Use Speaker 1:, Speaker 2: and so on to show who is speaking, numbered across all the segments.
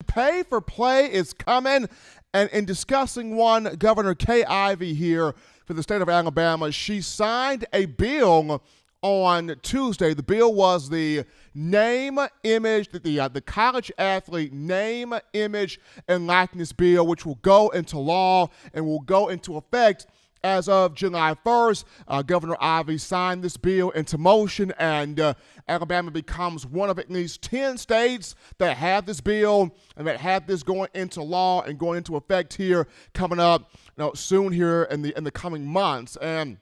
Speaker 1: Pay for play is coming. And in discussing one, Governor Kay Ivey here for the state of Alabama, she signed a bill on Tuesday. The bill was the name, image, the college athlete name, image, and likeness bill, which will go into law and will go into effect as of July 1st. Governor Ivey signed this bill into motion, and Alabama becomes one of at least 10 states that have this bill and that have this going into law and going into effect here coming up soon here in the coming months. And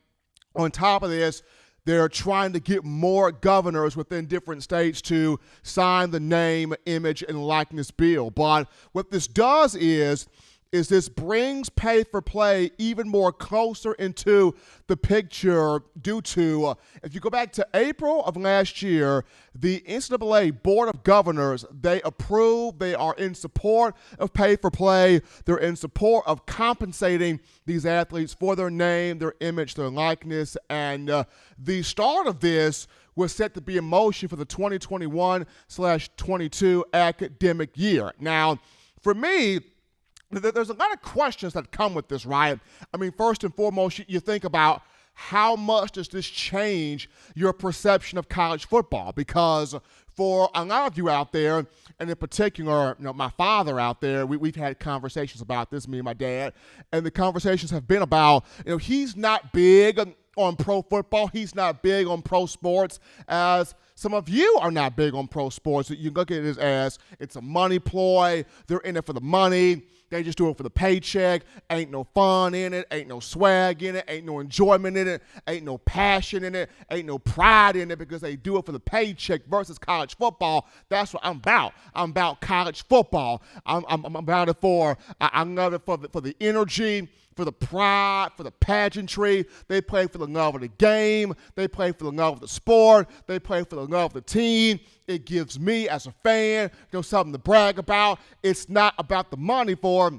Speaker 1: on top of this, they're trying to get more governors within different states to sign the name, image, and likeness bill. But what this does is this brings pay for play even more closer into the picture due to, if you go back to April of last year, the NCAA Board of Governors, they approved, they are in support of pay for play. They're in support of compensating these athletes for their name, their image, their likeness, and the start of this was set to be in motion for the 2021/22 academic year. Now, for me, there's a lot of questions that come with this, right? I mean, first and foremost, you think about how much does this change your perception of college football? Because for a lot of you out there, and in particular, my father out there, we've had conversations about this, me and my dad, and the conversations have been about, he's not big on pro football. He's not big on pro sports, as some of you are not big on pro sports. You look at it as it's a money ploy. They're in it for the money. They just do it for the paycheck. Ain't no fun in it. Ain't no swag in it. Ain't no enjoyment in it. Ain't no passion in it. Ain't no pride in it because they do it for the paycheck versus college football. That's what I'm about. I'm about college football. I'm about it for, I love it for the energy, for the pride, for the pageantry. They play for the love of the game. They play for the love of the sport. They play for the love of the team. It gives me, as a fan, something to brag about. It's not about the money for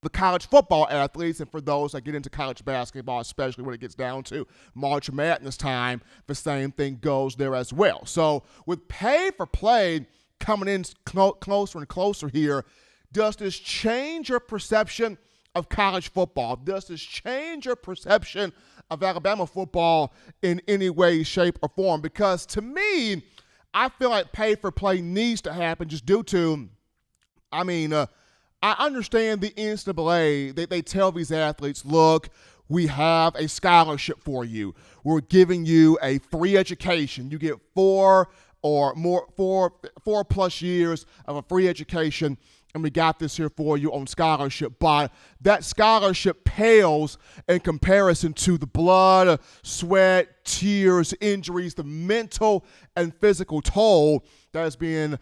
Speaker 1: the college football athletes, and for those that get into college basketball, especially when it gets down to March Madness time, the same thing goes there as well. So with pay for play coming in closer and closer here, does this change your perception of college football? Does this change your perception of Alabama football in any way, shape, or form? Because to me, I feel like pay for play needs to happen just due to, I understand the NCAA, they tell these athletes, look, we have a scholarship for you. We're giving you a free education. You get 4 plus years of a free education, and we got this here for you on scholarship. But that scholarship pales in comparison to the blood, sweat, tears, injuries, the mental and physical toll that is being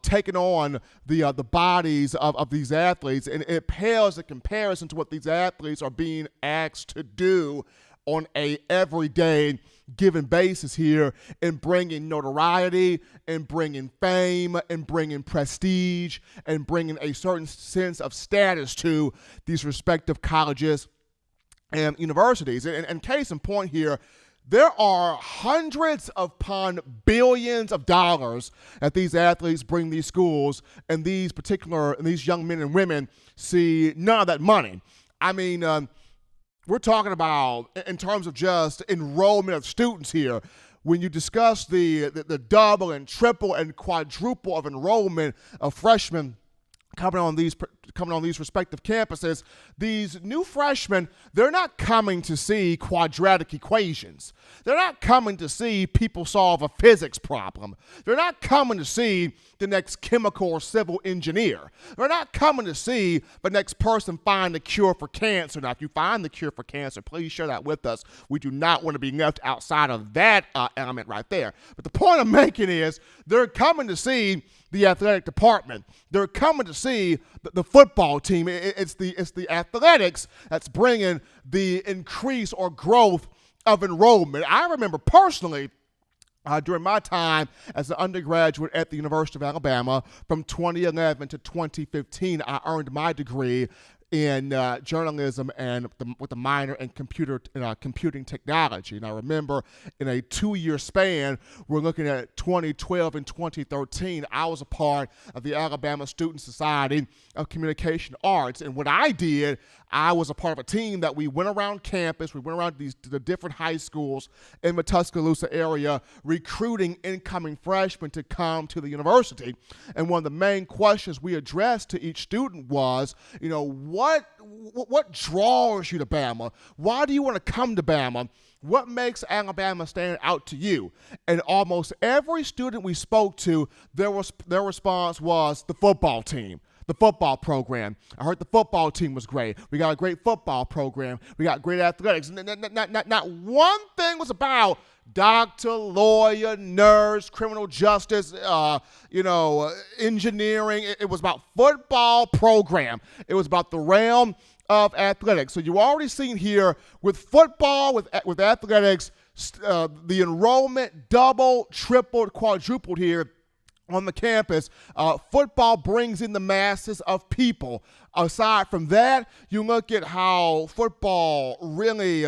Speaker 1: taken on the bodies of these athletes. And it pales in comparison to what these athletes are being asked to do on a everyday given basis here in bringing notoriety and bringing fame and bringing prestige and bringing a certain sense of status to these respective colleges and universities. And case in point here, there are hundreds upon billions of dollars that these athletes bring these schools, and these young men and women see none of that money. We're talking about, in terms of just enrollment of students here, when you discuss the double and triple and quadruple of enrollment of freshmen coming on these respective campuses, these new freshmen, they're not coming to see quadratic equations. They're not coming to see people solve a physics problem. They're not coming to see the next chemical or civil engineer. They're not coming to see the next person find the cure for cancer. Now, if you find the cure for cancer, please share that with us. We do not want to be left outside of that element right there. But the point I'm making is they're coming to see the athletic department. They're coming to see the football team. It's the athletics that's bringing the increase or growth of enrollment. I remember personally, during my time as an undergraduate at the University of Alabama, from 2011 to 2015, I earned my degree in journalism and with a minor in computing technology. And I remember in a 2-year span, we're looking at 2012 and 2013, I was a part of the Alabama Student Society of Communication Arts. And what I did, I was a part of a team that we went around campus, we went around the different high schools in the Tuscaloosa area, recruiting incoming freshmen to come to the university. And one of the main questions we addressed to each student was, what draws you to Bama? Why do you want to come to Bama? What makes Alabama stand out to you? And almost every student we spoke to, their response was the football team. The football program. I heard the football team was great. We got a great football program. We got great athletics. Not one thing was about doctor, lawyer, nurse, criminal justice, engineering. It was about football program. It was about the realm of athletics. So you already seen here with football, with athletics, the enrollment doubled, tripled, quadrupled here on the campus. Football brings in the masses of people. Aside from that, you look at how football really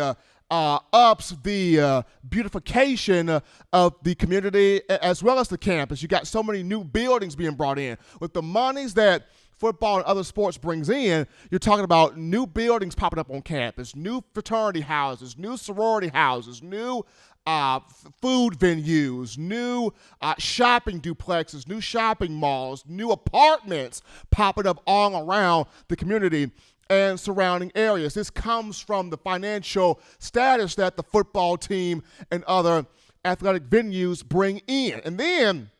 Speaker 1: ups the beautification of the community as well as the campus. You got so many new buildings being brought in. With the monies that football and other sports brings in, you're talking about new buildings popping up on campus, new fraternity houses, new sorority houses, new food venues, new shopping duplexes, new shopping malls, new apartments popping up all around the community and surrounding areas. This comes from the financial status that the football team and other athletic venues bring in. And then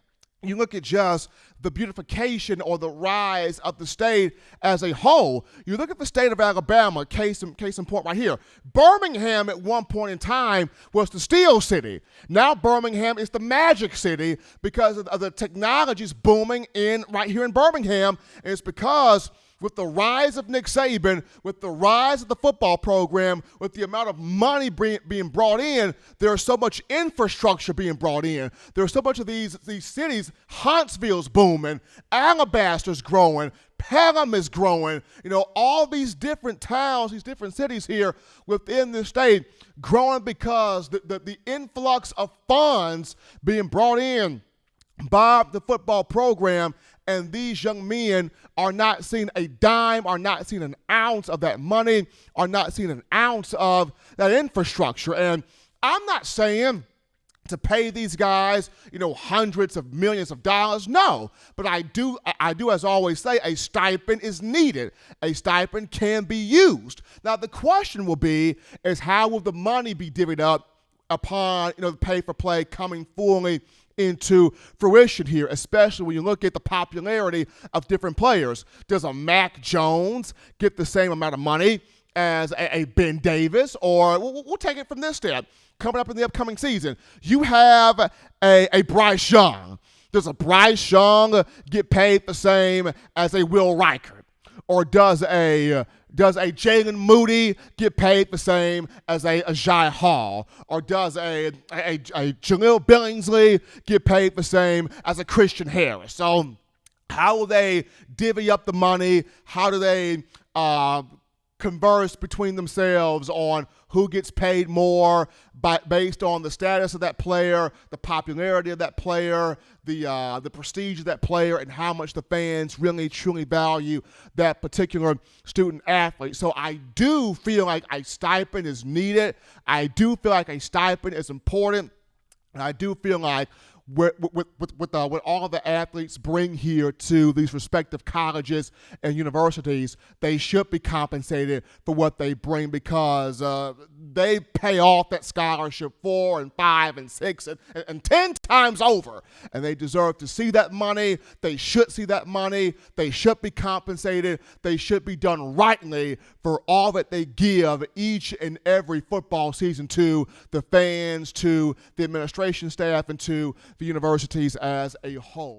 Speaker 1: you look at just the beautification or the rise of the state as a whole. You look at the state of Alabama, case in point right here. Birmingham at one point in time was the Steel City. Now Birmingham is the Magic City because of the technologies booming right here in Birmingham. And it's because with the rise of Nick Saban, with the rise of the football program, with the amount of money being brought in, there's so much infrastructure being brought in. There's so much of these cities. Huntsville's booming, Alabaster's growing, Pelham is growing. All these different towns, these different cities here within the state growing because the influx of funds being brought in by the football program, and these young men are not seeing a dime, are not seeing an ounce of that money, are not seeing an ounce of that infrastructure. And I'm not saying to pay these guys, hundreds of millions of dollars. No, but I do, as I always say, a stipend is needed. A stipend can be used. Now, the question will be is how will the money be divvied up upon, the pay for play coming fully into fruition here, especially when you look at the popularity of different players. Does a Mac Jones get the same amount of money as a Ben Davis? Or we'll take it from this step. Coming up in the upcoming season, you have a Bryce Young. Does a Bryce Young get paid the same as a Will Reichert? Or does a Jalen Moody get paid the same as a Jai Hall? Or does a Jaleel Billingsley get paid the same as a Christian Harris? So how will they divvy up the money? How do they converse between themselves on who gets paid more based on the status of that player, the popularity of that player, the prestige of that player, and how much the fans really truly value that particular student athlete. So I do feel like a stipend is needed. I do feel like a stipend is important. And I do feel like with all the athletes bring here to these respective colleges and universities, they should be compensated for what they bring because they pay off that scholarship 4 and 5 and 6 and 10 times over. And they deserve to see that money. They should see that money. They should be compensated. They should be done rightly for all that they give each and every football season to the fans, to the administration staff, and to the universities as a whole.